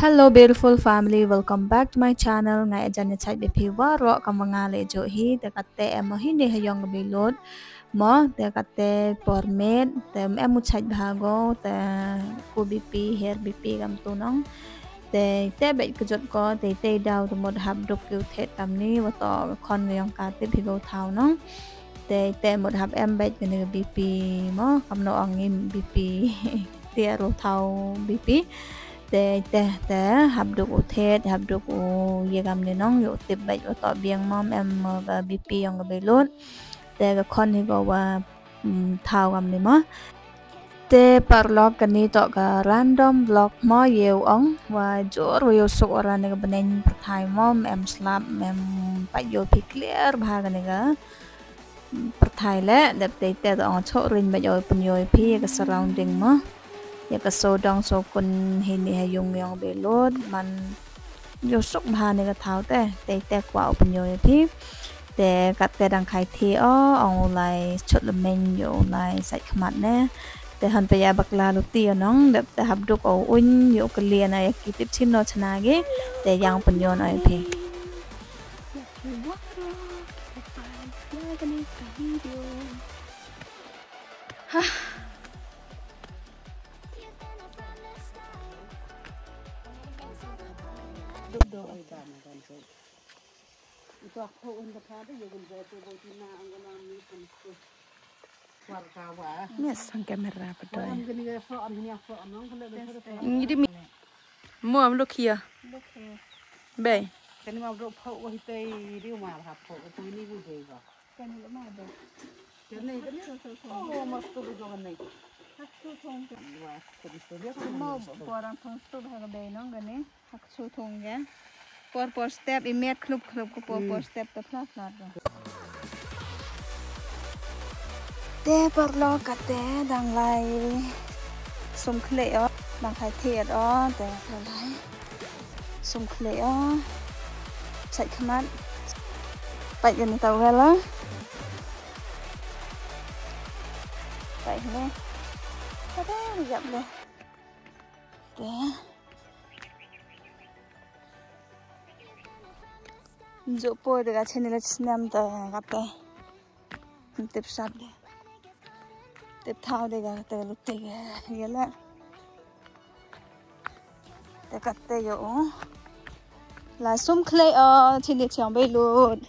Hello beautiful family, welcome back to my channel. Ngai ajan ni chai BP waro kamanga le jo hi te katte em hi ni hayong bilot mo te katte pormet te em mu chai bhago te ku BP hair BP gam tu nong te bet kujot ko te daw to mod hab dok ku the tam ni wa to kon yong ka te phi go thau nong te mod hab em bet ni BP mo kam no angim BP te ro thau BP te hab duk uthet hab duk u yegam ni nong yo tip bai o to biang mom em ga BP yang ga belot te ga kon ni go wa thao gam ni ma te parlog kan ni to ga random vlog mo yeu ong wa jor yo sok ora ni ga benen thai mom em slap em pa yo pi clear bha ga ni ga thai le de te to ong cho rin ba yo pun yo pi ga surrounding mo ya ka so dong so kun hin ni hayung yong belot man yo sok bha ne ka thau te kwa open yo pi te kat te dang khai thi o ong lai chut le men yo lai sai khmat ne te han pe ya bakla lu ti nong de te hab duk o un yo ka lian ai ki tip chin no chana ge te yang pun yo ai pi ha do ai da na kan so ito ako unda pa da yo gulba to go tina ang galang ni kan so war ka wa yes ang camera pa to ang gani ga so ang ni so anong kala da ni di mo am look here bay kan ma ro pho wa hite ri ma ha pho to ni bu de ga kan ni ma do kan ni kan oh mas to do gan nei hak su thong ke wa ko di so dia mo porang thong su ha ga bay nong gani hak su thong ge por step imet klub ko por step to plat do te por lo ka te dang lai sum khle o dang khai thiet o te lai sum khle o chạy khmat vậy gần tàu ga la vậy nè có đó dập đây té dụ poi được trên này là nam tờ gặp đây tiếp sát đây tiếp thao đây gặp tờ lúc tây cái là để cắt tây dụ là sum clay trên địa trường bay luôn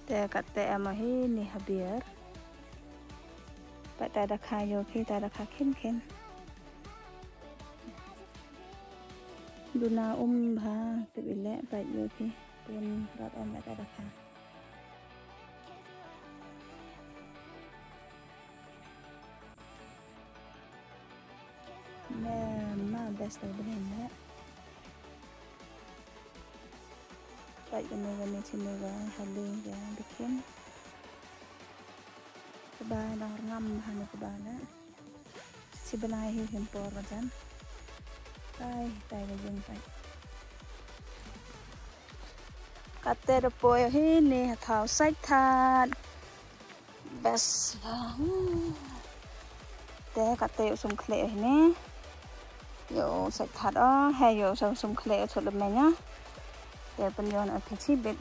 te katte amahi ni habiar pa ta da khayo khi ta da kha khen duna bha te bile pa yo khi pen rat om ta da kha ma best of them ne tại cái này trên này là halin ya bikin ba đang ngâm hàng cái ba đó si benai hi hempor wajan tai cái dân tai kate do poi hi ni thau sai than best te kate sum khle hi ne yo sai than đó hay yo sum khle chot lam nhá để bên yon ở phía chi bên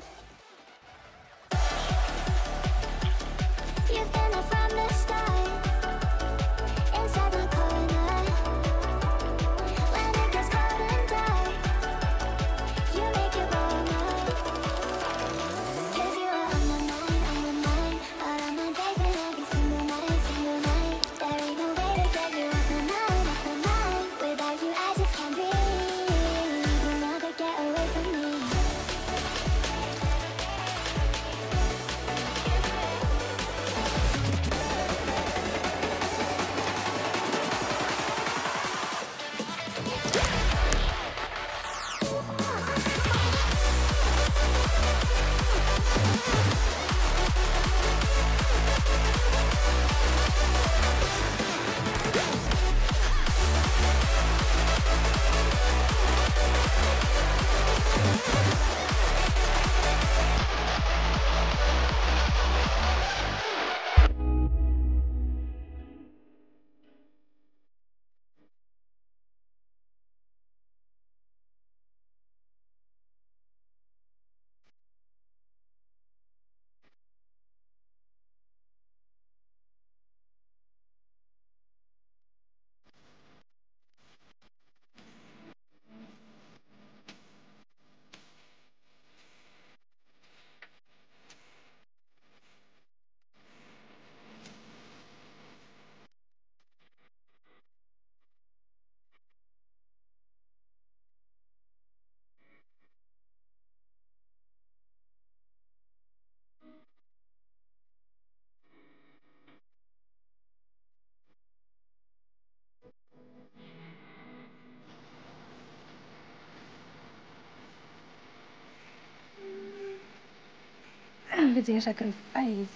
dia sacrifice.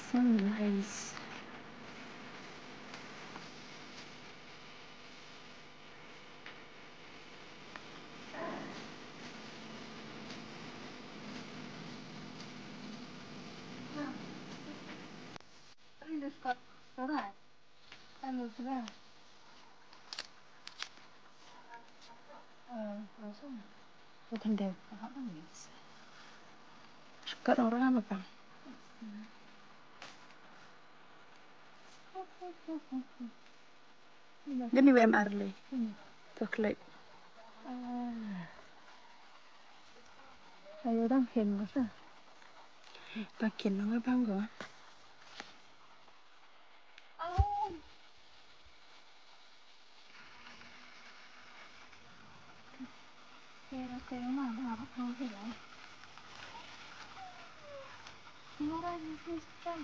So nice. Bukan dia. Suka orang apa bang? Gini WMR le. Coklat. Ayo đang khen mà sao? Bang khen nó ngay bang rồi. Cái mà bà bắt không thì lại. Nó ra như thế sao?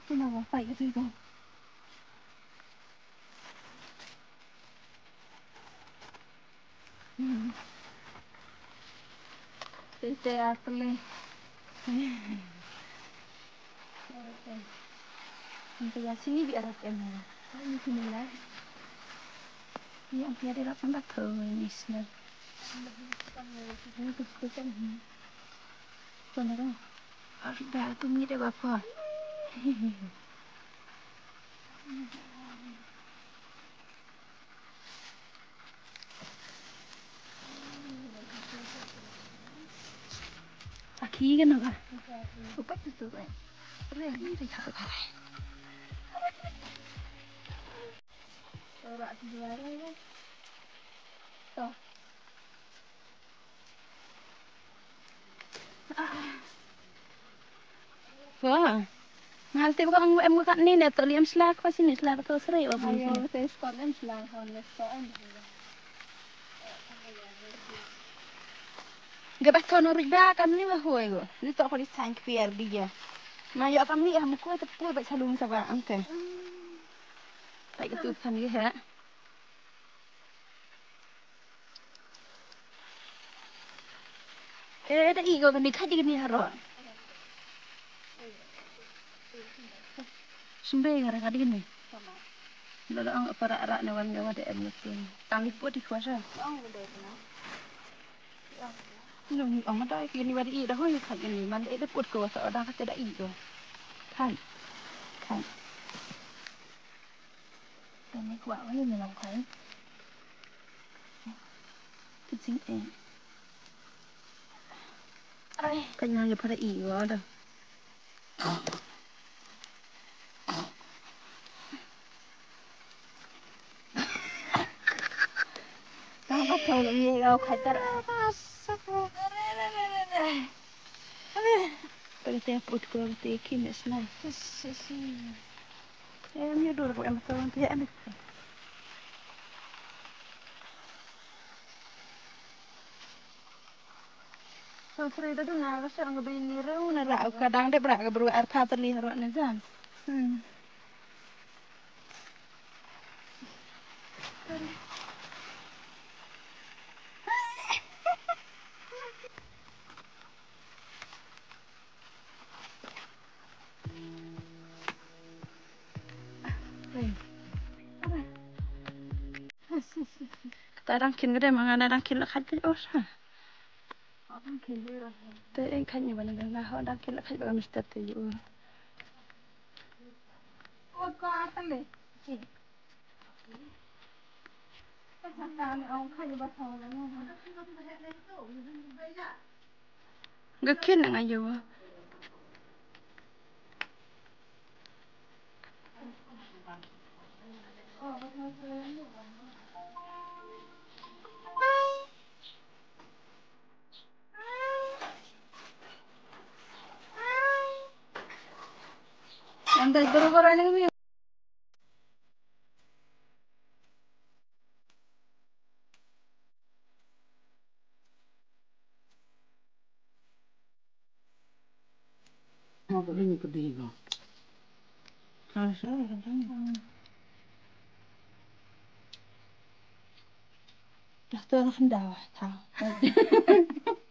Cái nào phải cái gì đâu. Tete atle. Nanti ya sini biar aku emang. Ini sini lah. Ini yang tiada dapat batal ini sih. Ini tu kan. Kau nak? Harus dah tu ni dia apa? Aki kan apa? Apa itu tu? Ini dia apa? Orang tu jual ni. Toh. Wah. Ngalti bukan em bukan ni dah terliam selak pas ini selak tu seri apa ni? Ayo tes konem selak konem sekolah. Gak betul nurik dah kan ni bahu ego. Ni tak kau disayang kafir dia. Maya kami ni kamu kuat tepuk baik salung sabah angke. Baik itu kami ya. Dah ego kan dikat jadi ni harap. Sumber gara kadi ni. Lalu ang para arak nawan gawa de emutin. Kami pun di kuasa. Nung ang ada kini wadi dah hoy kat ni. Man dah put kuasa orang kata dah ego. Kan. Kan. Ini kuat ni memang kan. Kucing kanya pada ego dah. Apa tahu ni kau kata. Pada tiap put kau teki ni senai. Em như đồ của em tahu nanti ya ni. So Frida tu nak rasa ang gabi ni raw na ra kadang de bra gabru artha tali haro na jan. Tarang kin gede mangana dang kin lakat je osa. Dang kin bira. Te en kan ni bana dang ha dang kin lakat ba mister te yo. Oh ko atale. Gakin nang ayo. Anda borobar ani Apa ini ketiga? Kasar. Dah tu hendak tahu.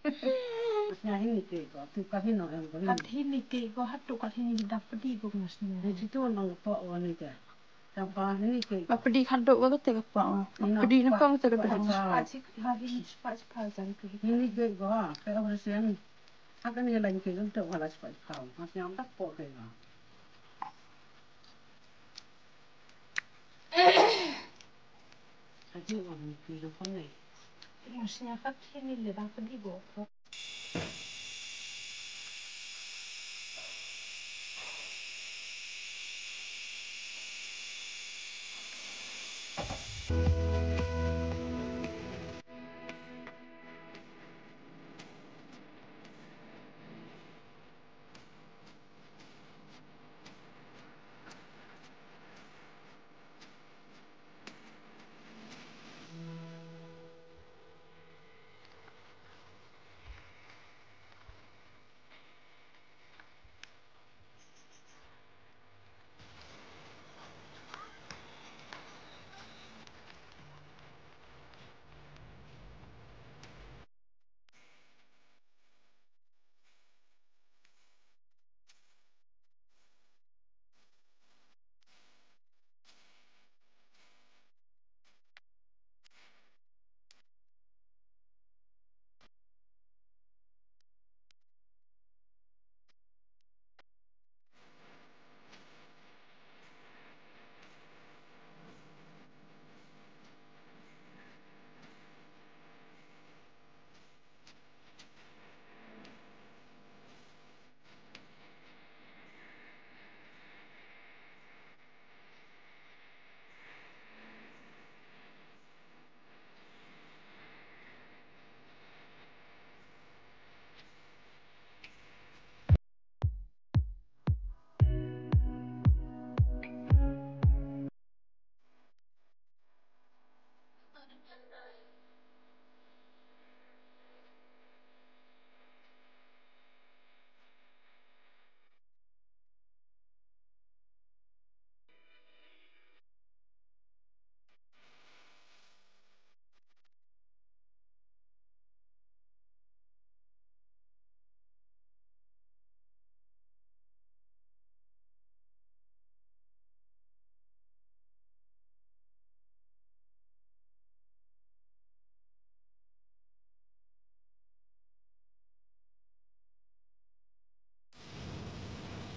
Masnya ini ke ko tu ka hino en ko. Kat hini ke ko hatu kat hini dapat di ko masnya. Itu nang po wani te. Tampa ini ke. Apa di haduk ko te pa. Pedi na ko te ko. Pacik hari pacik pasan ke. Ini ke ko ha. Pe orang siang. Akan ni lain ke untuk halas pa kau. Masnya tak po ke ko. Aji orang ke ko ni. Masnya kat hini le dapat di ko.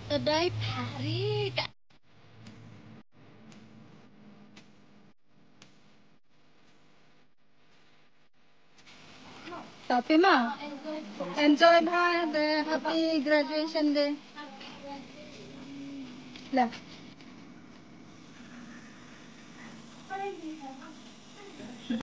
Kedai pari. Tapi mah enjoy bhai the happy graduation day. Lah.